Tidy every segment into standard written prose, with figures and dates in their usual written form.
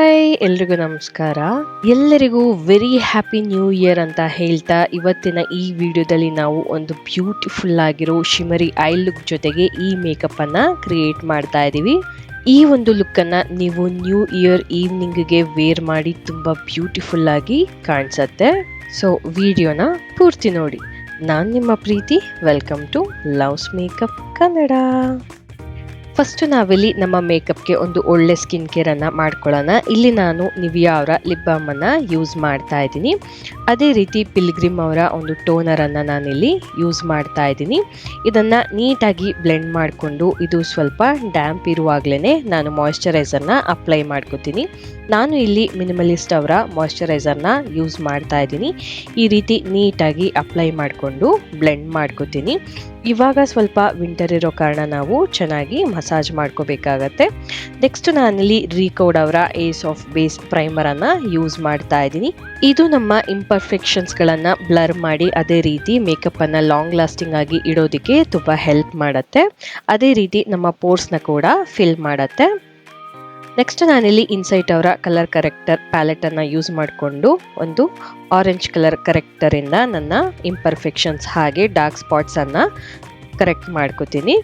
Hi ಎಲ್ರಿಗೂ ನಮಸ್ಕಾರ. ಎಲ್ಲರಿಗೂ ವೆರಿ ಹ್ಯಾಪಿ ನ್ಯೂ ಇಯರ್ ಅಂತ ಹೇಳ್ತಾ ಇವತ್ತಿನ ಈ ವಿಡಿಯೋದಲ್ಲಿ ನಾವು ಒಂದು ಬ್ಯೂಟಿಫುಲ್ ಆಗಿರೋ ಶಿಮರಿ ಐ ಲುಕ್ ಜೊತೆಗೆ ಈ ಮೇಕಪ್ ಅನ್ನ ಕ್ರಿಯೇಟ್ ಮಾಡ್ತಾ ಇದೀವಿ. ಈ ಒಂದು ಲುಕ್ ಅನ್ನ ನೀವು ನ್ಯೂ ಇಯರ್ ಈವ್ನಿಂಗ್ಗೆ ವೇರ್ ಮಾಡಿ ತುಂಬಾ ಬ್ಯೂಟಿಫುಲ್ ಆಗಿ ಕಾಣಿಸುತ್ತೆ. ಸೊ ವಿಡಿಯೋನ ಪೂರ್ತಿ ನೋಡಿ. ನಾನು ನಿಮ್ಮ ಪ್ರೀತಿ. Welcome to love's makeup Kannada. First ನಾವಿಲ್ಲಿ ನಮ್ಮ ಮೇಕಪ್ಗೆ ಒಂದು ಒಳ್ಳೆ ಸ್ಕಿನ್ ಕೇರ್ ಅನ್ನ ಮಾಡ್ಕೊಳ್ಳೋಣ. ಇಲ್ಲಿ ನಾನು ನಿವಿಯಾ ಅವರ ಲಿಪ್ ಬಾಮ್ ಅನ್ನ ಯೂಸ್ ಮಾಡ್ತಾ ಇದ್ದೀನಿ. ಅದೇ ರೀತಿ ಪಿಲ್ಗ್ರಿಮ್ ಅವರ ಒಂದು ಟೋನರ್ ಅನ್ನ ನಾನಿಲ್ಲಿ ಯೂಸ್ ಮಾಡ್ತಾ ಇದ್ದೀನಿ. ಇದನ್ನ ನೀಟಾಗಿ ಬ್ಲೆಂಡ್ ಮಾಡಿಕೊಂಡು ಇದು ಸ್ವಲ್ಪ ಡ್ಯಾಂಪ್ ಇರುವಾಗ್ಲೇನೆ ನಾನು ಮಾಯಿಶ್ಚರೈಸರ್ನ ಅಪ್ಲೈ ಮಾಡ್ಕೋತೀನಿ. ನಾನು ಇಲ್ಲಿ ಮಿನಿಮಲಿಸ್ಟ್ ಅವರ ಮಾಯಿಶ್ಚರೈಸರ್ನ ಯೂಸ್ ಮಾಡ್ತಾ ಇದ್ದೀನಿ. ಈ ರೀತಿ ನೀಟಾಗಿ ಅಪ್ಲೈ ಮಾಡಿಕೊಂಡು ಬ್ಲೆಂಡ್ ಮಾಡ್ಕೋತೀನಿ. ಇವಾಗ ಸ್ವಲ್ಪ ವಿಂಟರ್ ಇರೋ ಕಾರಣ ನಾವು ಚೆನ್ನಾಗಿ ಮಸಾಜ್ ಮಾಡ್ಕೋಬೇಕಾಗತ್ತೆ. ನೆಕ್ಸ್ಟ್ ನಾನಿಲ್ಲಿ ರೀಕೋಡ್ ಅವರ ಏಸ್ ಆಫ್ ಬೇಸ್ ಪ್ರೈಮರ್ ಅನ್ನ ಯೂಸ್ ಮಾಡ್ತಾ ಇದ್ದೀನಿ. ಇದು ನಮ್ಮ ಇಂಪರ್ಫೆಕ್ಷನ್ಸ್ ಗಳನ್ನ ಬ್ಲರ್ ಮಾಡಿ ಅದೇ ರೀತಿ ಮೇಕಪ್ ಅನ್ನ ಲಾಂಗ್ ಲಾಸ್ಟಿಂಗ್ ಆಗಿ ಇಡೋದಕ್ಕೆ ತುಂಬಾ ಹೆಲ್ಪ್ ಮಾಡುತ್ತೆ. ಅದೇ ರೀತಿ ನಮ್ಮ ಪೋರ್ಸ್ ನ ಕೂಡ ಫಿಲ್ ಮಾಡುತ್ತೆ. ನೆಕ್ಸ್ಟ್ ನಾನಿಲ್ಲಿ ಇನ್ಸೈಟ್ ಅವರ ಕಲರ್ ಕರೆಕ್ಟರ್ ಪ್ಯಾಲೆಟ್ ಅನ್ನ ಯೂಸ್ ಮಾಡಿಕೊಂಡು ಒಂದು ಆರೆಂಜ್ ಕಲರ್ ಕರೆಕ್ಟರ್ ಇಂದ ನನ್ನ ಇಂಪರ್ಫೆಕ್ಷನ್ಸ್ ಹಾಗೆ ಡಾರ್ಕ್ ಸ್ಪಾಟ್ಸ್ ಅನ್ನ ಕರೆಕ್ಟ್ ಮಾಡ್ಕೋತೀನಿ.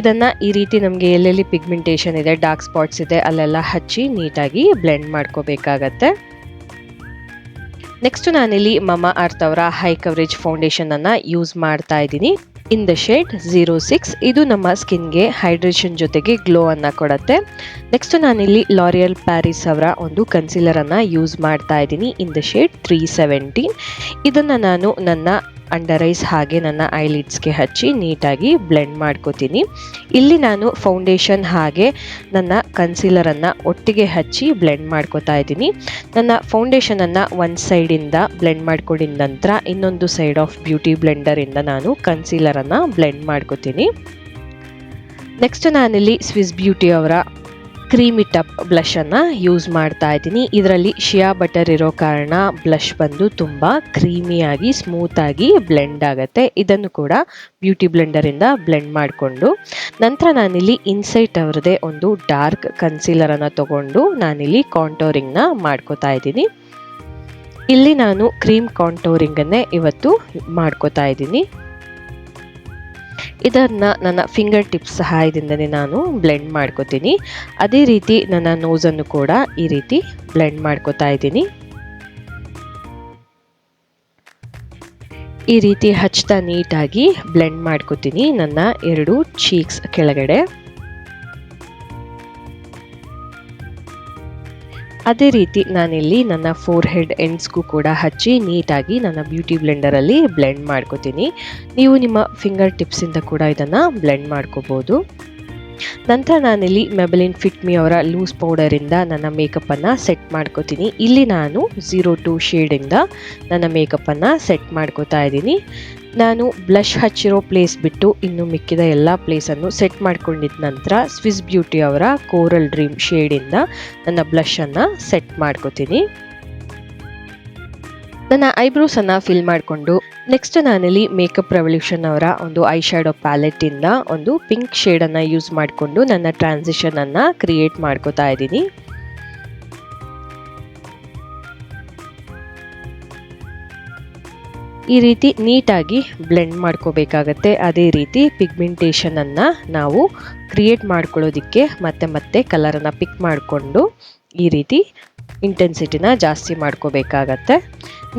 ಇದನ್ನ ಈ ರೀತಿ ನಮಗೆ ಎಲ್ಲೆಲ್ಲಿ ಪಿಗ್ಮೆಂಟೇಷನ್ ಇದೆ, ಡಾರ್ಕ್ ಸ್ಪಾಟ್ಸ್ ಇದೆ ಅಲ್ಲೆಲ್ಲ ಹಚ್ಚಿ ನೀಟಾಗಿ ಬ್ಲೆಂಡ್ ಮಾಡ್ಕೋಬೇಕಾಗತ್ತೆ. ನೆಕ್ಸ್ಟ್ ನಾನಿಲ್ಲಿ ಮಮಾ ಅರ್ತ್ ಅವರ ಹೈ ಕವರೇಜ್ ಫೌಂಡೇಶನ್ ಅನ್ನ ಯೂಸ್ ಮಾಡ್ತಾ ಇದ್ದೀನಿ. In the shade 06. ಇದು ನಮ್ಮ ಸ್ಕಿನ್ಗೆ ಹೈಡ್ರೇಷನ್ ಜೊತೆಗೆ ಗ್ಲೋ ಅನ್ನ ಕೊಡುತ್ತೆ. ನೆಕ್ಸ್ಟ್ ನಾನಿಲ್ಲಿ ಲಾರಿಯಲ್ ಪ್ಯಾರಿಸ್ ಅವರ ಒಂದು ಕನ್ಸೀಲರ್ ಅನ್ನ ಯೂಸ್ ಮಾಡ್ತಾ ಇದ್ದೀನಿ. In the shade 317. ಇದನ್ನ ನಾನು ನನ್ನ ಅಂಡರ್ ಐಸ್ ಹಾಗೆ ನನ್ನ ಐಲಿಡ್ಸ್ಗೆ ಹಚ್ಚಿ ನೀಟಾಗಿ ಬ್ಲೆಂಡ್ ಮಾಡ್ಕೋತೀನಿ. ಇಲ್ಲಿ ನಾನು ಫೌಂಡೇಶನ್ ಹಾಗೆ ನನ್ನ ಕನ್ಸೀಲರ್ ಅನ್ನ ಒಟ್ಟಿಗೆ ಹಚ್ಚಿ ಬ್ಲೆಂಡ್ ಮಾಡ್ಕೋತಾ ಇದ್ದೀನಿ. ನನ್ನ ಫೌಂಡೇಶನ್ ಅನ್ನ ಒಂದು ಸೈಡ್ ಇಂದ ಬ್ಲೆಂಡ್ ಮಾಡ್ಕೊಂಡಿದ ನಂತರ ಇನ್ನೊಂದು ಸೈಡ್ ಆಫ್ ಬ್ಯೂಟಿ ಬ್ಲೆಂಡರ್ ಇಂದ ನಾನು ಕನ್ಸೀಲರ್ ಅನ್ನ ಬ್ಲೆಂಡ್ ಮಾಡ್ಕೋತೀನಿ. ನೆಕ್ಸ್ಟ್ ನಾನಿಲ್ಲಿ ಸ್ವಿಸ್ ಬ್ಯೂಟಿ ಅವರ ಕ್ರೀಮಿ ಟಪ್ ಬ್ಲಷ್ ಅನ್ನ ಯೂಸ್ ಮಾಡ್ತಾ ಇದ್ದೀನಿ. ಇದರಲ್ಲಿ ಶಿಯಾ ಬಟರ್ ಇರೋ ಕಾರಣ ಬ್ಲಷ್ ಬಂದು ತುಂಬಾ ಕ್ರೀಮಿಯಾಗಿ ಸ್ಮೂತ್ ಆಗಿ ಬ್ಲೆಂಡ್ ಆಗುತ್ತೆ. ಇದನ್ನು ಕೂಡ ಬ್ಯೂಟಿ ಬ್ಲೆಂಡರ್ ಇಂದ ಬ್ಲೆಂಡ್ ಮಾಡಿಕೊಂಡು ನಂತರ ನಾನಿಲ್ಲಿ ಇನ್ಸೈಟ್ ಅವರದೇ ಒಂದು ಡಾರ್ಕ್ ಕನ್ಸೀಲರ್ ಅನ್ನ ತಗೊಂಡು ನಾನಿಲ್ಲಿ ಕಾಂಟೋರಿಂಗ್ ನ ಮಾಡ್ಕೋತಾ ಇದ್ದೀನಿ. ಇಲ್ಲಿ ನಾನು ಕ್ರೀಮ್ ಕಾಂಟೋರಿಂಗ್ ಅನ್ನೇ ಇವತ್ತು ಮಾಡ್ಕೋತಾ ಇದ್ದೀನಿ. ಇದನ್ನ ನನ್ನ ಫಿಂಗರ್ ಟಿಪ್ಸ್ ಸಹಾಯದಿಂದನೇ ನಾನು ಬ್ಲೆಂಡ್ ಮಾಡ್ಕೋತೀನಿ. ಅದೇ ರೀತಿ ನನ್ನ ನೋಸ್ ಅನ್ನು ಕೂಡ ಈ ರೀತಿ ಬ್ಲೆಂಡ್ ಮಾಡ್ಕೋತಾ ಇದ್ದೀನಿ. ಈ ರೀತಿ ಹಚ್ತಾ ನೀಟಾಗಿ ಬ್ಲೆಂಡ್ ಮಾಡ್ಕೋತೀನಿ ನನ್ನ ಎರಡು ಚೀಕ್ಸ್ ಕೆಳಗಡೆ. ಅದೇ ರೀತಿ ನಾನಿಲ್ಲಿ ನನ್ನ ಫೋರ್ ಹೆಡ್ ಎಂಡ್ಸ್ಗೂ ಕೂಡ ಹಚ್ಚಿ ನೀಟಾಗಿ ನನ್ನ ಬ್ಯೂಟಿ ಬ್ಲೆಂಡರ್ ಅಲ್ಲಿ ಬ್ಲೆಂಡ್ ಮಾಡ್ಕೋತೀನಿ. ನೀವು ನಿಮ್ಮ ಫಿಂಗರ್ ಟಿಪ್ಸ್ ಇಂದ ಕೂಡ ಇದನ್ನ ಬ್ಲೆಂಡ್ ಮಾಡ್ಕೋಬಹುದು. ನಂತರ ನಾನಿಲ್ಲಿ ಮೆಬೆಲಿನ್ ಫಿಟ್ ಮಿ ಅವರ ಲೂಸ್ ಪೌಡರ್ ಇಂದ ನನ್ನ ಮೇಕಪ್ ಅನ್ನ ಸೆಟ್ ಮಾಡ್ಕೋತೀನಿ. ಇಲ್ಲಿ ನಾನು 02 ಶೇಡ್ ಇಂದ ನನ್ನ ಮೇಕಪ್ ಅನ್ನ ಸೆಟ್ ಮಾಡ್ಕೋತಾ ಇದ್ದೀನಿ. ನಾನು ಬ್ಲಷ್ ಹಚ್ಚಿರೋ ಪ್ಲೇಸ್ ಬಿಟ್ಟು ಇನ್ನು ಮಿಕ್ಕಿದ ಎಲ್ಲ ಪ್ಲೇಸನ್ನು ಸೆಟ್ ಮಾಡ್ಕೊಂಡಿದ್ದ ನಂತರ ಸ್ವಿಸ್ ಬ್ಯೂಟಿ ಅವರ ಕೋರಲ್ ಡ್ರೀಮ್ ಶೇಡ್ ಇಂದ ನನ್ನ ಬ್ಲಷ್ ಅನ್ನ ಸೆಟ್ ಮಾಡ್ಕೋತೀನಿ. ನನ್ನ ಐಬ್ರೋಸ್ ಅನ್ನ ಫಿಲ್ ಮಾಡಿಕೊಂಡು ನೆಕ್ಸ್ಟ್ ನಾನಿಲ್ಲಿ ಮೇಕಪ್ ರೆವಲ್ಯೂಷನ್ ಅವರ ಒಂದು ಐ ಶ್ಯಾಡೋ ಪ್ಯಾಲೆಟ್ ಇಂದ ಒಂದು ಪಿಂಕ್ ಶೇಡ್ ಅನ್ನ ಯೂಸ್ ಮಾಡಿಕೊಂಡು ನನ್ನ ಟ್ರಾನ್ಸಿಷನ್ ಅನ್ನ ಕ್ರಿಯೇಟ್ ಮಾಡ್ಕೋತಾ ಇದ್ದೀನಿ. ಈ ರೀತಿ ನೀಟಾಗಿ ಬ್ಲೆಂಡ್ ಮಾಡ್ಕೋಬೇಕಾಗತ್ತೆ. ಅದೇ ರೀತಿ ಪಿಗ್ಮೆಂಟೇಷನ್ ಅನ್ನ ನಾವು ಕ್ರಿಯೇಟ್ ಮಾಡ್ಕೊಳ್ಳೋದಿಕ್ಕೆ ಮತ್ತೆ ಮತ್ತೆ ಕಲರ್ ಅನ್ನ ಪಿಕ್ ಮಾಡಿಕೊಂಡು ಈ ರೀತಿ ಇಂಟೆನ್ಸಿಟಿನ ಜಾಸ್ತಿ ಮಾಡ್ಕೋಬೇಕಾಗತ್ತೆ.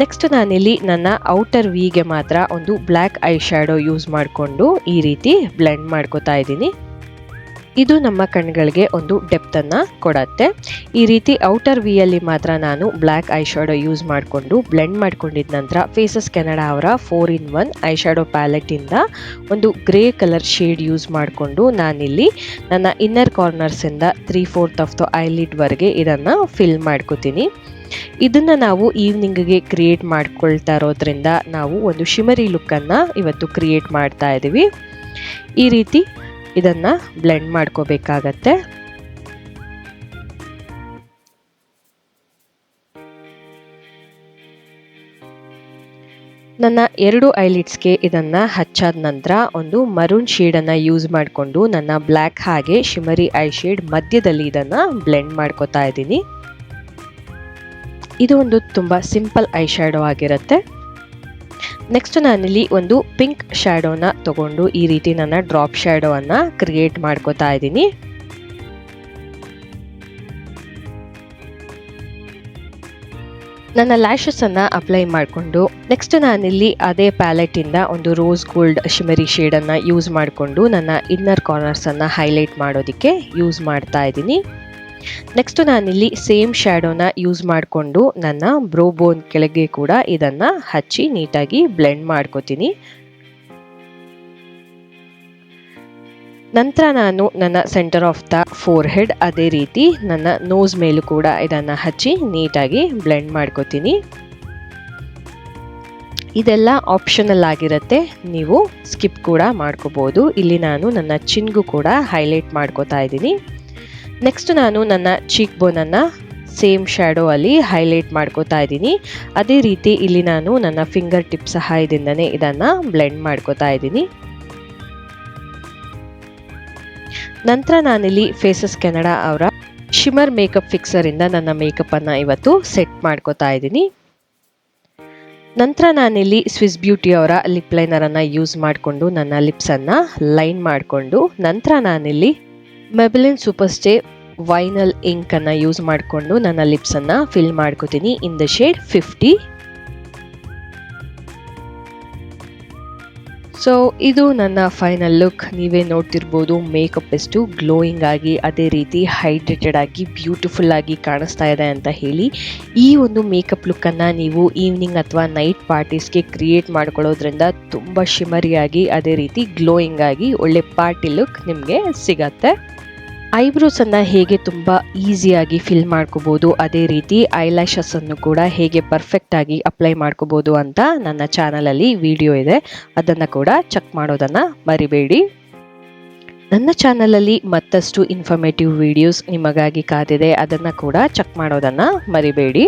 ನೆಕ್ಸ್ಟ್ ನಾನಿಲ್ಲಿ ನನ್ನ ಔಟರ್ ವಿಗೆ ಮಾತ್ರ ಒಂದು ಬ್ಲ್ಯಾಕ್ ಐ ಶ್ಯಾಡೋ ಯೂಸ್ ಮಾಡಿಕೊಂಡು ಈ ರೀತಿ ಬ್ಲೆಂಡ್ ಮಾಡ್ಕೋತಾ ಇದ್ದೀನಿ. ಇದು ನಮ್ಮ ಕಣ್ಗಳಿಗೆ ಒಂದು ಡೆಪ್ತ್ ಅನ್ನ ಕೊಡತ್ತೆ. ಈ ರೀತಿ ಔಟರ್ ವಿ ಅಲ್ಲಿ ಮಾತ್ರ ನಾನು ಬ್ಲ್ಯಾಕ್ ಐ ಶ್ಯಾಡೋ ಯೂಸ್ ಮಾಡಿಕೊಂಡು ಬ್ಲೆಂಡ್ ಮಾಡ್ಕೊಂಡಿದ ನಂತರ ಫೇಸಸ್ ಕೆನಡಾ ಅವರ 4-in-1 ಐ ಶ್ಯಾಡೋ ಪ್ಯಾಲೆಟ್ ಇಂದ ಒಂದು ಗ್ರೇ ಕಲರ್ ಶೇಡ್ ಯೂಸ್ ಮಾಡಿಕೊಂಡು ನಾನಿಲ್ಲಿ ನನ್ನ ಇನ್ನರ್ ಕಾರ್ನರ್ಸ್ ಇಂದ 3/4 ಆಫ್ ದ ಐಲಿಡ್ ವರೆಗೆ ಇದನ್ನ ಫಿಲ್ ಮಾಡ್ಕೋತೀನಿ. ಇದನ್ನ ನಾವು ಈವ್ನಿಂಗ್ಗೆ ಕ್ರಿಯೇಟ್ ಮಾಡ್ಕೊಳ್ತಾ ಇರೋದ್ರಿಂದ ನಾವು ಒಂದು ಶಿಮರಿ ಲುಕ್ ಅನ್ನ ಇವತ್ತು ಕ್ರಿಯೇಟ್ ಮಾಡ್ತಾ ಇದೀವಿ. ಈ ರೀತಿ ಇದನ್ನ ಬ್ಲೆಂಡ್ ಮಾಡ್ಕೋಬೇಕಾಗತ್ತೆ. ನನ್ನ ಎರಡು ಐಲಿಡ್ಸ್ಗೆ ಇದನ್ನ ಹಚ್ಚಾದ ನಂತರ ಒಂದು ಮರೂನ್ ಶೇಡ್ ಅನ್ನ ಯೂಸ್ ಮಾಡಿಕೊಂಡು ನನ್ನ ಬ್ಲ್ಯಾಕ್ ಹಾಗೆ ಶಿಮರಿ ಐ ಶೇಡ್ ಮಧ್ಯದಲ್ಲಿ ಇದನ್ನ ಬ್ಲೆಂಡ್ ಮಾಡ್ಕೋತಾ ಇದ್ದೀನಿ. ಇದು ಒಂದು ತುಂಬ ಸಿಂಪಲ್ ಐ ಶ್ಯಾಡೋ ಆಗಿರುತ್ತೆ. ನೆಕ್ಸ್ಟ್ ನಾನಿಲ್ಲಿ ಒಂದು ಪಿಂಕ್ ಶ್ಯಾಡೋನ ತಗೊಂಡು ಈ ರೀತಿ ನನ್ನ ಡ್ರಾಪ್ ಶ್ಯಾಡೋವನ್ನು ಕ್ರಿಯೇಟ್ ಮಾಡ್ಕೋತಾ ಇದ್ದೀನಿ. ನನ್ನ ಲ್ಯಾಶಸನ್ನು ಅಪ್ಲೈ ಮಾಡಿಕೊಂಡು ನೆಕ್ಸ್ಟ್ ನಾನಿಲ್ಲಿ ಅದೇ ಪ್ಯಾಲೆಟಿಂದ ಒಂದು ರೋಸ್ ಗೋಲ್ಡ್ ಶಿಮರಿ ಶೇಡನ್ನು ಯೂಸ್ ಮಾಡಿಕೊಂಡು ನನ್ನ ಇನ್ನರ್ ಕಾರ್ನರ್ಸನ್ನು ಹೈಲೈಟ್ ಮಾಡೋದಕ್ಕೆ ಯೂಸ್ ಮಾಡ್ತಾ ಇದ್ದೀನಿ. ನೆಕ್ಸ್ಟ್ ನಾನಿಲ್ಲಿ ಸೇಮ್ ಶ್ಯಾಡೋನ ಯೂಸ್ ಮಾಡಿಕೊಂಡು ನನ್ನ ಬ್ರೋ ಬೋನ್ ಕೆಳಗೆ ಕೂಡ ಇದನ್ನು ಹಚ್ಚಿ ನೀಟಾಗಿ ಬ್ಲೆಂಡ್ ಮಾಡ್ಕೋತೀನಿ. ನಂತರ ನಾನು ನನ್ನ centre of the four head ಅದೇ ರೀತಿ ನನ್ನ ನೋಸ್ ಮೇಲೂ ಕೂಡ ಇದನ್ನು ಹಚ್ಚಿ ನೀಟಾಗಿ ಬ್ಲೆಂಡ್ ಮಾಡ್ಕೋತೀನಿ. ಇದೆಲ್ಲ ಆಪ್ಷನಲ್ ಆಗಿರುತ್ತೆ, ನೀವು ಸ್ಕಿಪ್ ಕೂಡ ಮಾಡ್ಕೋಬೋದು. ಇಲ್ಲಿ ನಾನು ನನ್ನ ಚಿನ್ಗೂ ಕೂಡ ಹೈಲೈಟ್ ಮಾಡ್ಕೋತಾ ಇದ್ದೀನಿ. ನೆಕ್ಸ್ಟ್ ನಾನು ನನ್ನ ಚೀಕ್ ಬೋನನ್ನು ಸೇಮ್ ಶ್ಯಾಡೋ ಅಲ್ಲಿ ಹೈಲೈಟ್ ಮಾಡ್ಕೋತಾ ಇದ್ದೀನಿ. ಅದೇ ರೀತಿ ಇಲ್ಲಿ ನಾನು ನನ್ನ ಫಿಂಗರ್ ಟಿಪ್ ಸಹಾಯದಿಂದನೇ ಇದನ್ನು ಬ್ಲೆಂಡ್ ಮಾಡ್ಕೋತಾ ಇದ್ದೀನಿ. ನಂತರ ನಾನಿಲ್ಲಿ ಫೇಸಸ್ ಕೆನಡಾ ಅವರ ಶಿಮರ್ ಮೇಕಪ್ ಫಿಕ್ಸರ್ ಇಂದ ನನ್ನ ಮೇಕಪ್ ಅನ್ನು ಇವತ್ತು ಸೆಟ್ ಮಾಡ್ಕೋತಾ ಇದ್ದೀನಿ. ನಂತರ ನಾನಿಲ್ಲಿ ಸ್ವಿಸ್ ಬ್ಯೂಟಿ ಅವರ ಲಿಪ್ ಲೈನರ್ ಅನ್ನ ಯೂಸ್ ಮಾಡಿಕೊಂಡು ನನ್ನ ಲಿಪ್ಸ್ ಅನ್ನ ಲೈನ್ ಮಾಡಿಕೊಂಡು ನಂತರ ನಾನಿಲ್ಲಿ ಮೆಬೆಲಿನ್ ಸೂಪರ್ ಸ್ಟೇ ವೈನಲ್ ಇಂಕ್ ಅನ್ನ ಯೂಸ್ ಮಾಡಿಕೊಂಡು ನನ್ನ ಲಿಪ್ಸ್ ಅನ್ನ ಫಿಲ್ ಮಾಡ್ಕೋತೀನಿ ಇನ್ ದ ಶೇಡ್ 50. ಸೊ ಇದು ನನ್ನ ಫೈನಲ್ ಲುಕ್. ನೀವೇ ನೋಡ್ತಿರ್ಬೋದು ಮೇಕಪ್ ಎಷ್ಟು ಗ್ಲೋಯಿಂಗ್ ಆಗಿ ಅದೇ ರೀತಿ ಹೈಡ್ರೇಟೆಡ್ ಆಗಿ ಬ್ಯೂಟಿಫುಲ್ ಆಗಿ ಕಾಣಿಸ್ತಾ ಇದೆ ಅಂತ ಹೇಳಿ. ಈ ಒಂದು ಮೇಕಪ್ ಲುಕ್ಕನ್ನು ನೀವು ಈವ್ನಿಂಗ್ ಅಥವಾ ನೈಟ್ ಪಾರ್ಟೀಸ್ಗೆ ಕ್ರಿಯೇಟ್ ಮಾಡ್ಕೊಳ್ಳೋದ್ರಿಂದ ತುಂಬ ಶಿಮರಿಯಾಗಿ ಅದೇ ರೀತಿ ಗ್ಲೋಯಿಂಗ್ ಆಗಿ ಒಳ್ಳೆ ಪಾರ್ಟಿ ಲುಕ್ ನಿಮಗೆ ಸಿಗತ್ತೆ. ಐಬ್ರೋಸನ್ನು ಹೇಗೆ ತುಂಬ ಈಸಿಯಾಗಿ ಫಿಲ್ ಮಾಡ್ಕೋಬೋದು ಅದೇ ರೀತಿ ಐಲ್ಯಾಶಸ್ಸನ್ನು ಕೂಡ ಹೇಗೆ ಪರ್ಫೆಕ್ಟಾಗಿ ಅಪ್ಲೈ ಮಾಡ್ಕೋಬೋದು ಅಂತ ನನ್ನ ಚಾನಲಲ್ಲಿ ವಿಡಿಯೋ ಇದೆ, ಅದನ್ನು ಕೂಡ ಚೆಕ್ ಮಾಡೋದನ್ನು ಮರಿಬೇಡಿ. ನನ್ನ ಚಾನಲಲ್ಲಿ ಮತ್ತಷ್ಟು ಇನ್ಫಾರ್ಮೇಟಿವ್ ವಿಡಿಯೋಸ್ ನಿಮಗಾಗಿ ಕಾದಿದೆ, ಅದನ್ನು ಕೂಡ ಚೆಕ್ ಮಾಡೋದನ್ನು ಮರಿಬೇಡಿ.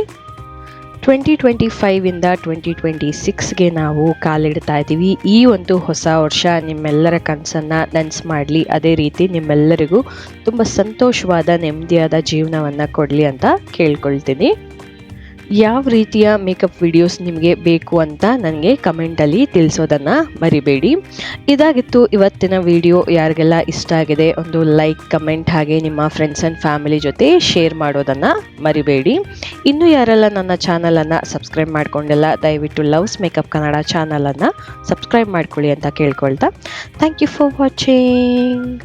2025 ಇಂದ 2026ಗೆ ನಾವು ಕಾಲಿಡ್ತಾ ಇದ್ದೀವಿ. ಈ ಒಂದು ಹೊಸ ವರ್ಷ ನಿಮ್ಮೆಲ್ಲರ ಕನಸನ್ನು ನನಸು ಮಾಡಲಿ, ಅದೇ ರೀತಿ ನಿಮ್ಮೆಲ್ಲರಿಗೂ ತುಂಬ ಸಂತೋಷವಾದ ನೆಮ್ಮದಿಯಾದ ಜೀವನವನ್ನು ಕೊಡಲಿ ಅಂತ ಕೇಳ್ಕೊಳ್ತೀನಿ. ಯಾವ ರೀತಿಯ ಮೇಕಪ್ ವಿಡಿಯೋಸ್ ನಿಮಗೆ ಬೇಕು ಅಂತ ನನಗೆ ಕಮೆಂಟಲ್ಲಿ ತಿಳಿಸೋದನ್ನು ಮರಿಬೇಡಿ. ಇದಾಗಿತ್ತು ಇವತ್ತಿನ ವಿಡಿಯೋ. ಯಾರಿಗೆಲ್ಲ ಇಷ್ಟ ಆಗಿದೆ ಒಂದು ಲೈಕ್, ಕಮೆಂಟ್ ಹಾಗೆ ನಿಮ್ಮ ಫ್ರೆಂಡ್ಸ್ ಆ್ಯಂಡ್ ಫ್ಯಾಮಿಲಿ ಜೊತೆ ಶೇರ್ ಮಾಡೋದನ್ನು ಮರಿಬೇಡಿ. ಇನ್ನೂ ಯಾರೆಲ್ಲ ನನ್ನ ಚಾನಲನ್ನು ಸಬ್ಸ್ಕ್ರೈಬ್ ಮಾಡ್ಕೊಂಡಿಲ್ಲ ದಯವಿಟ್ಟು ಲವ್ಸ್ ಮೇಕಪ್ ಕನ್ನಡ ಚಾನಲನ್ನು ಸಬ್ಸ್ಕ್ರೈಬ್ ಮಾಡ್ಕೊಳ್ಳಿ ಅಂತ ಕೇಳ್ಕೊಳ್ತಾ ಥ್ಯಾಂಕ್ ಯು ಫಾರ್ ವಾಚಿಂಗ್.